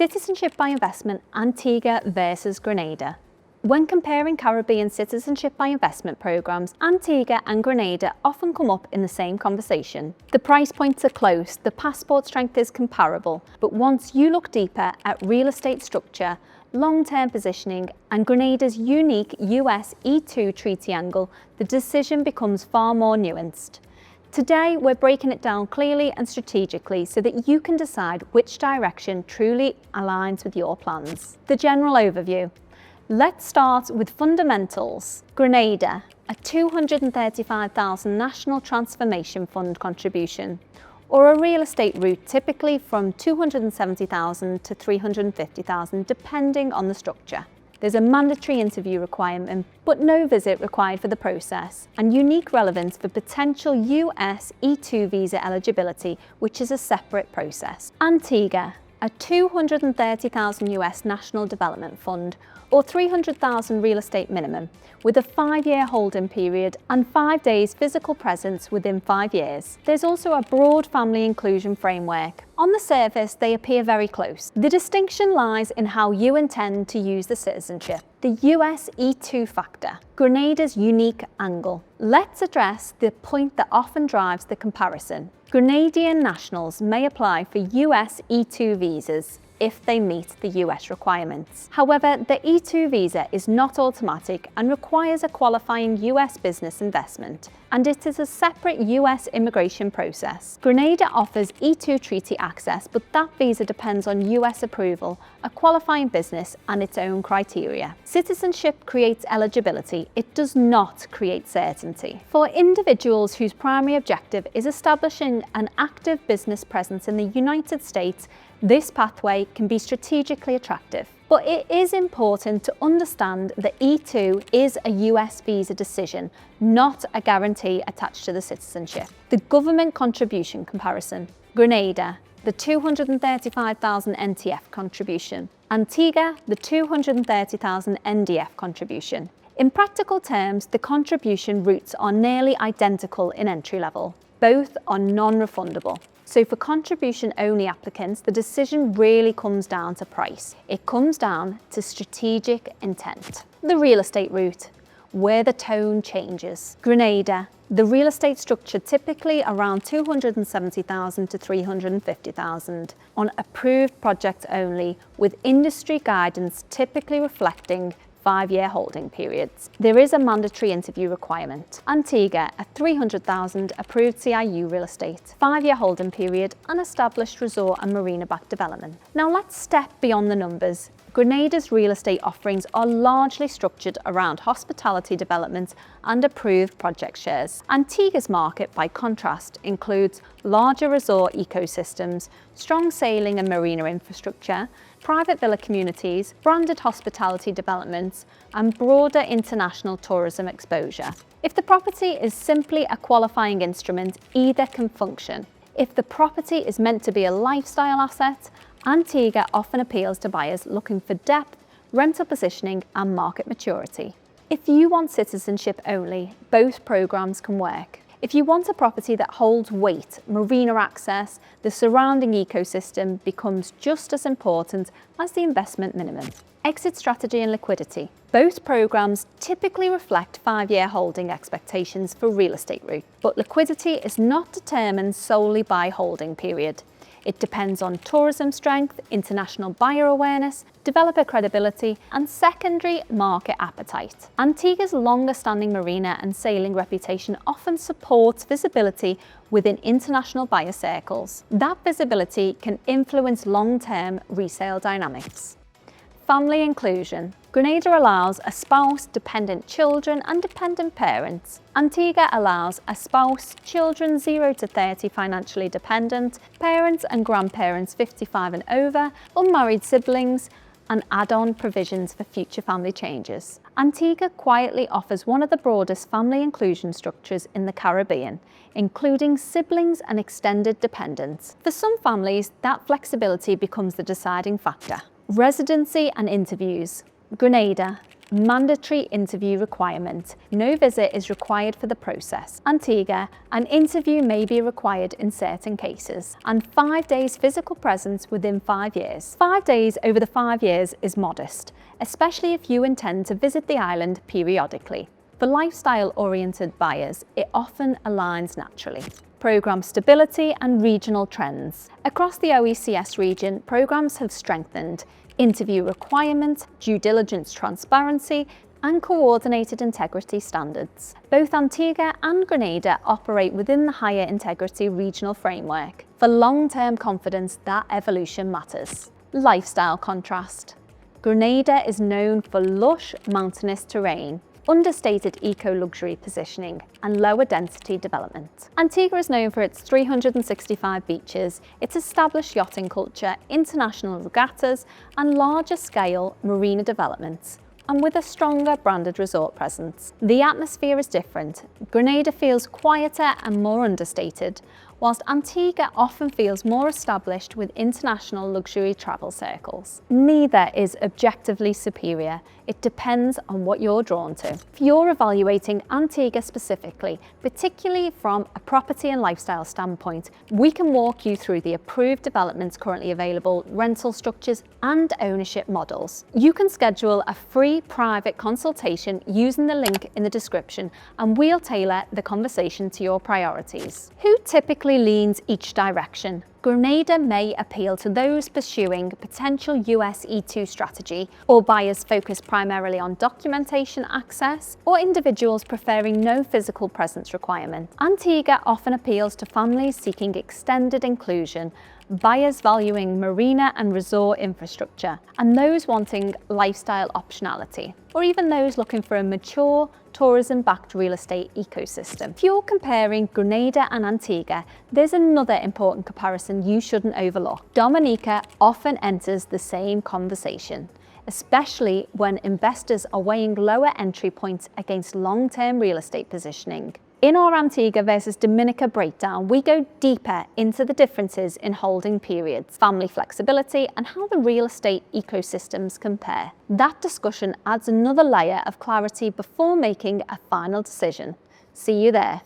Citizenship by investment, Antigua versus Grenada. When comparing Caribbean citizenship by investment programs, Antigua and Grenada often come up in the same conversation. The price points are close, the passport strength is comparable, but once you look deeper at real estate structure, long-term positioning and Grenada's unique US E2 treaty angle, the decision becomes far more nuanced. Today, we're breaking it down clearly and strategically so that you can decide which direction truly aligns with your plans. The general overview. Let's start with fundamentals. Grenada, a $235,000 National Transformation Fund contribution, or a real estate route typically from $270,000 to $350,000 depending on the structure. There's a mandatory interview requirement, but no visit required for the process, and unique relevance for potential US E2 visa eligibility, which is a separate process. Antigua, a $230,000 US National Development Fund, or $300,000 real estate minimum, with a 5-year holding period and 5 days physical presence within 5 years. There's also a broad family inclusion framework. On the surface, they appear very close. The distinction lies in how you intend to use the citizenship. The US E2 factor, Grenada's unique angle. Let's address the point that often drives the comparison. Grenadian nationals may apply for US E2 visas if they meet the US requirements. However, the E2 visa is not automatic and requires a qualifying US business investment, and it is a separate US immigration process. Grenada offers E2 treaty access, but that visa depends on US approval, a qualifying business, and its own criteria. Citizenship creates eligibility, it does not create certainty. For individuals whose primary objective is establishing an active business presence in the United States, this pathway can be strategically attractive. But it is important to understand that E2 is a US visa decision, not a guarantee attached to the citizenship. The government contribution comparison. Grenada, the $235,000 NTF contribution. Antigua, the $230,000 NDF contribution. In practical terms, the contribution routes are nearly identical in entry level. Both are non-refundable. So for contribution-only applicants, the decision really comes down to price. It comes down to strategic intent. The real estate route, where the tone changes. Grenada, the real estate structure typically around $270,000 to $350,000 on approved projects only, with industry guidance typically reflecting 5-year holding periods. There is a mandatory interview requirement. Antigua, a $300,000 approved CIU real estate, 5-year holding period, and established resort and marina-backed development. Now let's step beyond the numbers. Grenada's real estate offerings are largely structured around hospitality development and approved project shares. Antigua's market, by contrast, includes larger resort ecosystems, strong sailing and marina infrastructure, private villa communities, branded hospitality developments, and broader international tourism exposure. If the property is simply a qualifying instrument, either can function. If the property is meant to be a lifestyle asset, Antigua often appeals to buyers looking for depth, rental positioning, and market maturity. If you want citizenship only, both programs can work. If you want a property that holds weight, marina access, the surrounding ecosystem becomes just as important as the investment minimum. Exit strategy and liquidity. Both programs typically reflect 5-year holding expectations for real estate route, but liquidity is not determined solely by holding period. It depends on tourism strength, international buyer awareness, developer credibility, and secondary market appetite. Antigua's longer-standing marina and sailing reputation often supports visibility within international buyer circles. That visibility can influence long-term resale dynamics. Family inclusion. Grenada allows a spouse, dependent children, and dependent parents. Antigua allows a spouse, children 0 to 30 financially dependent, parents and grandparents 55 and over, unmarried siblings, and add-on provisions for future family changes. Antigua quietly offers one of the broadest family inclusion structures in the Caribbean, including siblings and extended dependents. For some families, that flexibility becomes the deciding factor. Residency and interviews. Grenada, mandatory interview requirement. No visit is required for the process. Antigua, an interview may be required in certain cases. And 5 days physical presence within 5 years. 5 days over the 5 years is modest, especially if you intend to visit the island periodically. For lifestyle-oriented buyers, it often aligns naturally. Programme stability and regional trends. Across the OECS region, programmes have strengthened interview requirements, due diligence transparency, and coordinated integrity standards. Both Antigua and Grenada operate within the higher integrity regional framework. For long-term confidence, that evolution matters. Lifestyle contrast. Grenada is known for lush, mountainous terrain, understated eco-luxury positioning, and lower density development. Antigua is known for its 365 beaches, its established yachting culture, international regattas, and larger scale marina developments, and with a stronger branded resort presence. The atmosphere is different. Grenada feels quieter and more understated, whilst Antigua often feels more established with international luxury travel circles. Neither is objectively superior. It depends on what you're drawn to. If you're evaluating Antigua specifically, particularly from a property and lifestyle standpoint, we can walk you through the approved developments currently available, rental structures, and ownership models. You can schedule a free private consultation using the link in the description, and we'll tailor the conversation to your priorities. Who typically leans each direction? Grenada may appeal to those pursuing potential US E2 strategy, or buyers focused primarily on documentation access, or individuals preferring no physical presence requirement. Antigua often appeals to families seeking extended inclusion, buyers valuing marina and resort infrastructure, and those wanting lifestyle optionality, or even those looking for a mature, tourism-backed real estate ecosystem. If you're comparing Grenada and Antigua, there's another important comparison you shouldn't overlook. Dominica often enters the same conversation, especially when investors are weighing lower entry points against long-term real estate positioning. In our Antigua versus Dominica breakdown, we go deeper into the differences in holding periods, family flexibility, and how the real estate ecosystems compare. That discussion adds another layer of clarity before making a final decision. See you there.